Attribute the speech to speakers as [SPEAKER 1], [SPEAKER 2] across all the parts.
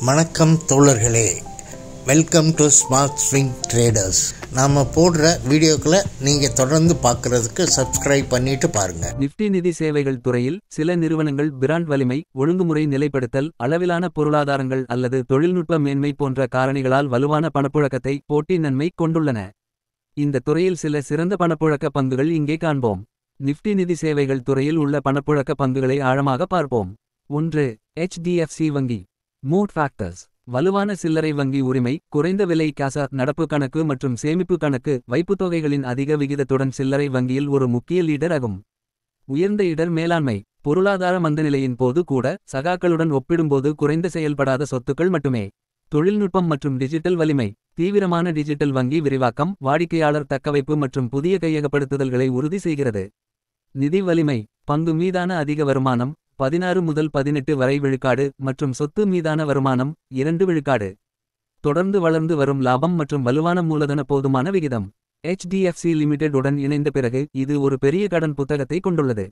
[SPEAKER 1] வணக்கம் தோழர்களே, welcome to smart swing traders. நாம் போடுற வீடியோக்களை நீங்கள் தொடர்ந்து பார்க்குறதுக்கு சப்ஸ்கிரைப் பண்ணிட்டு பாருங்கள்.
[SPEAKER 2] நிஃப்டி நிதி சேவைகள் துறையில் சில நிறுவனங்கள் பிராண்ட் வலிமை, ஒழுங்குமுறை நிலைப்படுத்தல், அளவிலான பொருளாதாரங்கள் அல்லது தொழில்நுட்ப மேன்மை போன்ற காரணிகளால் வலுவான பணப்புழக்கத்தை, போட்டி நன்மை கொண்டுள்ளன. இந்த துறையில் சில சிறந்த பணப்புழக்க பங்குகள் இங்கே காண்போம். நிஃப்டி நிதி சேவைகள் துறையில் உள்ள பணப்புழக்க பங்குகளை ஆழமாக பார்ப்போம். 1. HDFC வங்கி. Mood factors. வலுவான சில்லறை வங்கி உரிமை, குறைந்த விலை காசா, நடப்பு கணக்கு மற்றும் சேமிப்பு கணக்கு, வைப்புத் தொகைகளின் அதிக விகிதத்துடன் சில்லறை வங்கியில் ஒரு முக்கிய லீடர் ஆகும். உயர்ந்த இடர் மேலாண்மை. பொருளாதார மந்தநிலையின் போது கூட சகாக்களுடன் ஒப்பிடும்போது குறைந்த செயல்படாத சொத்துக்கள் மட்டுமே. தொழில்நுட்பம் மற்றும் டிஜிட்டல் வலிமை. தீவிரமான டிஜிட்டல் வங்கி விரிவாக்கம், வாடிக்கையாளர் தக்கவைப்பு மற்றும் புதிய கையகப்படுத்துதல்களை உறுதி செய்கிறது. நிதி வலிமை. பங்கு மீதான அதிக வருமானம் 16 முதல் 18 வரை விழுக்காடு மற்றும் சொத்து மீதான வருமானம் 2 விழுக்காடு. தொடர்ந்து வளர்ந்து வரும் லாபம் மற்றும் வலுவான மூலதன போதுமான விகிதம். HDFC லிமிடெட் உடன் இணைந்த பிறகு இது ஒரு பெரிய கடன் புத்தகத்தை கொண்டுள்ளது.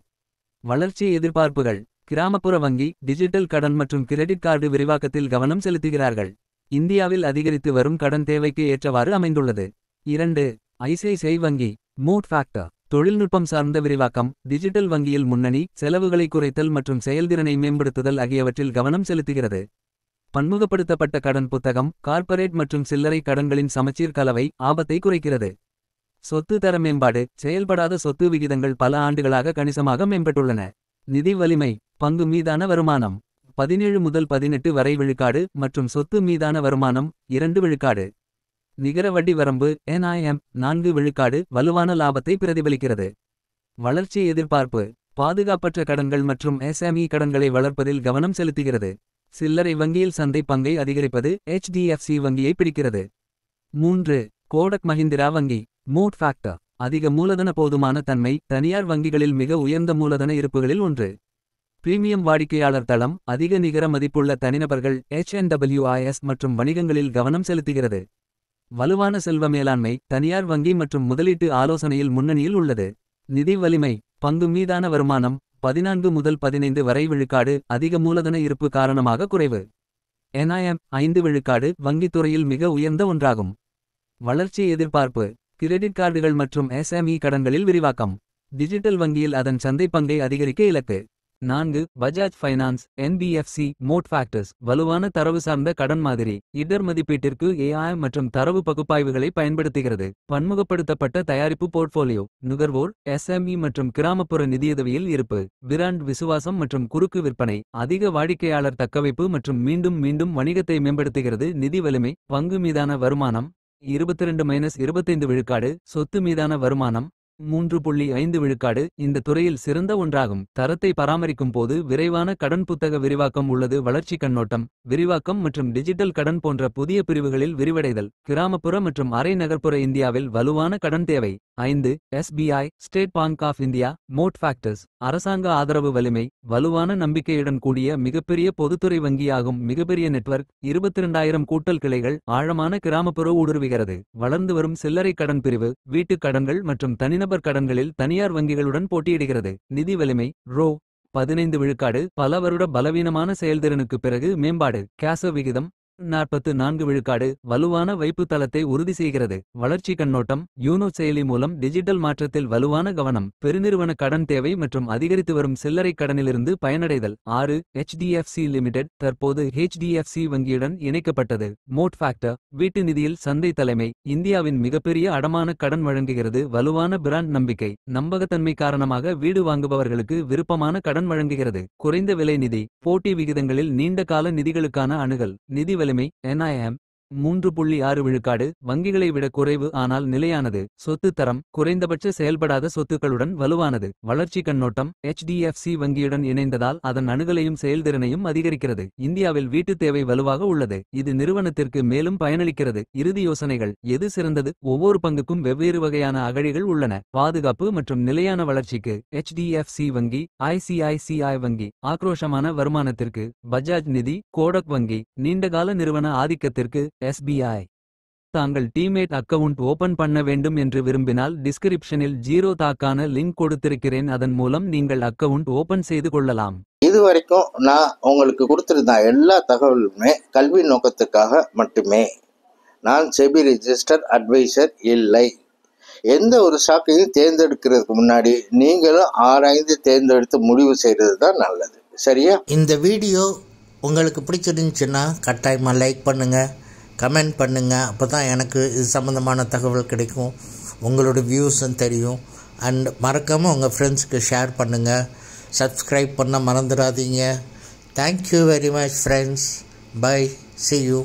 [SPEAKER 2] வளர்ச்சி எதிர்பார்ப்புகள். கிராமப்புற வங்கி, டிஜிட்டல் கடன் மற்றும் கிரெடிட் கார்டு விரிவாக்கத்தில் கவனம் செலுத்துகிறார்கள். இந்தியாவில் அதிகரித்து வரும் கடன் தேவைக்கு ஏற்றவாறு அமைந்துள்ளது. 2. ICICI வங்கி. Mood factor. தொழில்நுட்பம் சார்ந்த விரிவாக்கம், டிஜிட்டல் வங்கியில் முன்னணி, செலவுகளை குறைத்தல் மற்றும் செயல்திறனை மேம்படுத்துதல் ஆகியவற்றில் கவனம் செலுத்துகிறது. பன்முகப்படுத்தப்பட்ட கடன் புத்தகம், கார்ப்பரேட் மற்றும் சில்லறை கடன்களின் சமச்சீர் கலவை ஆபத்தை குறைக்கிறது. சொத்து தர மேம்பாடு. செயல்படாத சொத்து விகிதங்கள் பல ஆண்டுகளாக கணிசமாக மேம்பட்டுள்ளன. நிதி வலிமை. பங்கு மீதான வருமானம் 17 முதல் 18 வரை விழுக்காடு மற்றும் சொத்து மீதான வருமானம் 2 விழுக்காடு. நிகர வட்டி வரம்பு NIM 4 விழுக்காடு வலுவான லாபத்தை பிரதிபலிக்கிறது. வளர்ச்சி எதிர்பார்ப்பு. பாதுகாப்பற்ற கடன்கள் மற்றும் SME கடன்களை வளர்ப்பதில் கவனம் செலுத்துகிறது. சில்லறை வங்கியில் சந்தை பங்கை அதிகரிப்பது HDFC வங்கியை பிடிக்கிறது. 3. கோடக் மஹிந்திரா வங்கி. Mood factor. அதிக மூலதன போதுமான தன்மை தனியார் வங்கிகளில் மிக உயர்ந்த மூலதன இருப்புகளில் ஒன்று. பிரீமியம் வாடிக்கையாளர் தளம், அதிக நிகர மதிப்புள்ள தனிநபர்கள் HNWIS மற்றும் வணிகங்களில் கவனம் செலுத்துகிறது. வலுவான செல்வ மேலாண்மை, தனியார் வங்கி மற்றும் முதலீட்டு ஆலோசனையில் முன்னணியில் உள்ளது. நிதி வலிமை. பங்கு மீதான வருமானம் 14 முதல் 15 வரை விழுக்காடு அதிக மூலதன இருப்பு காரணமாக குறைவு. NIM 5 விழுக்காடு வங்கித்துறையில் மிக உயர்ந்த ஒன்றாகும். வளர்ச்சி எதிர்பார்ப்பு. கிரெடிட் கார்டுகள் மற்றும் SME கடன்களில் விரிவாக்கம். டிஜிட்டல் வங்கியில் அதன் சந்தை பங்கை அதிகரிக்க இலக்கு. 4. Bajaj Finance NBFC. Moat factors. வலுவான தரவு சார்ந்த கடன் மாதிரி, இடர் மதிப்பீட்டிற்கு AI மற்றும் தரவு பகுப்பாய்வுகளை பயன்படுத்துகிறது. பன்முகப்படுத்தப்பட்ட தயாரிப்பு போர்ட்ஃபோலியோ. நுகர்வோர், SME மற்றும் கிராமப்புற நிதியுதவியில் இருப்பு. பிராண்ட் விசுவாசம் மற்றும் குறுக்கு விற்பனை. அதிக வாடிக்கையாளர் தக்கவைப்பு மற்றும் மீண்டும் மீண்டும் வணிகத்தை மேம்படுத்துகிறது. நிதி வலிமை. பங்கு மீதான வருமானம் 22-25 விழுக்காடு, சொத்து மீதான வருமானம் 3.5 விழுக்காடு இந்த துறையில் சிறந்த ஒன்றாகும். தரத்தை பராமரிக்கும் போது விரைவான கடன் புத்தக விரிவாக்கம் உள்ளது. வளர்ச்சி கண்ணோட்டம். விரிவாக்கம் மற்றும் டிஜிட்டல் கடன் போன்ற புதிய பிரிவுகளில் விரிவடைதல். கிராமப்புற மற்றும் அரை நகர்ப்புற இந்தியாவில் வலுவான கடன் தேவை. 5. SBI. State Bank of India. Moat factors. அரசாங்க ஆதரவு வலிமை, வலுவான நம்பிக்கையுடன் கூடிய மிகப்பெரிய பொதுத்துறை வங்கியாகும். மிகப்பெரிய நெட்வொர்க், 22,000 கூட்டல் கிளைகள், ஆழமான கிராமப்புற ஊடுருவுகிறது. வளர்ந்து வரும் சில்லறை கடன் பிரிவு, வீட்டுக் கடன்கள் மற்றும் தனிநபர் கடன்களில் தனியார் வங்கிகளுடன் போட்டியிடுகிறது. நிதி வலிமை. ரோ 15 விழுக்காடு பல வருட பலவீனமான செயல்திறனுக்கு பிறகு மேம்பாடு. கேச விகிதம் 44 விழுக்காடு வலுவான வைப்பு தளத்தை உறுதி செய்கிறது. வளர்ச்சி கண்ணோட்டம். யூனோ செயலி மூலம் டிஜிட்டல் மாற்றத்தில் வலுவான கவனம். பெருநிறுவன கடன் தேவை மற்றும் அதிகரித்து வரும் சில்லறை கடனிலிருந்து பயனடைதல். 6. HDFC limited. தற்போது HDFC வங்கியுடன் இணைக்கப்பட்டது. Moat factor. வீட்டு நிதியில் சந்தை தலைமை, இந்தியாவின் மிகப்பெரிய அடமான கடன் வழங்குகிறது. வலுவான பிராண்ட் நம்பிக்கை, நம்பகத்தன்மை காரணமாக வீடு வாங்குபவர்களுக்கு விருப்பமான கடன் வழங்குகிறது. குறைந்த விலை நிதி, போட்டி விகிதங்களில் நீண்ட கால நிதிகளுக்கான அணுகல். நிதி வலிமை. NIM 3.6 விழுக்காடு வங்கிகளை விட குறைவு ஆனால் நிலையானது. சொத்து தரம். குறைந்தபட்ச செயல்படாத சொத்துக்களுடன் வலுவானது. வளர்ச்சி கண்ணோட்டம். HDFC வங்கியுடன் இணைந்ததால் அதன் அணுகலையும் செயல்திறனையும் அதிகரிக்கிறது. இந்தியாவில் வீட்டுத் தேவை வலுவாக உள்ளது. இது நிறுவனத்திற்கு மேலும் பயனளிக்கிறது. இறுதி யோசனைகள். எது சிறந்தது? ஒவ்வொரு பங்குக்கும் வெவ்வேறு வகையான அகழிகள் உள்ளன. பாதுகாப்பு மற்றும் நிலையான வளர்ச்சிக்கு HDFC வங்கி, ICICI வங்கி. ஆக்ரோஷமான வருமானத்திற்கு பஜாஜ் நிதி, கோடக் வங்கி. நீண்டகால நிறுவன ஆதிக்கத்திற்கு SBI. தாங்கள் டீமேட் அக்கவுண்ட் ஓபன் பண்ண வேண்டும் என்று விரும்பினால் டிஸ்கிரிப்ஷனில் 0 தாக்கான லிங்க் கொடுத்திருக்கிறேன். அதன் மூலம் நீங்கள் அக்கவுண்ட் ஓபன் செய்து கொள்ளலாம்.
[SPEAKER 1] இது வரைக்கும் நான் உங்களுக்கு கொடுத்துருந்த எல்லா தகவலுமே கல்வி நோக்கத்துக்காக மட்டுமே. நான் செபி ரெஜிஸ்டர் அட்வைசர் இல்லை. எந்த ஒரு ஸ்டாக்கையும் தேர்ந்தெடுக்கிறதுக்கு முன்னாடி நீங்களும் ஆராய்ந்து தேர்ந்தெடுத்து முடிவு செய்கிறது தான் நல்லது. சரியா? இந்த வீடியோ உங்களுக்கு பிடிச்சிருந்துச்சுன்னா கட்டாயமாக லைக் பண்ணுங்கள், கமெண்ட் பண்ணுங்கள். அப்போ தான் எனக்கு இது சம்மந்தமான தகவல் கிடைக்கும், உங்களோட வியூஸும் தெரியும். அண்ட் மறக்காமல் உங்கள் ஃப்ரெண்ட்ஸுக்கு ஷேர் பண்ணுங்கள். சப்ஸ்கிரைப் பண்ண மறந்துடாதீங்க. Thank you very much friends. Bye. See you.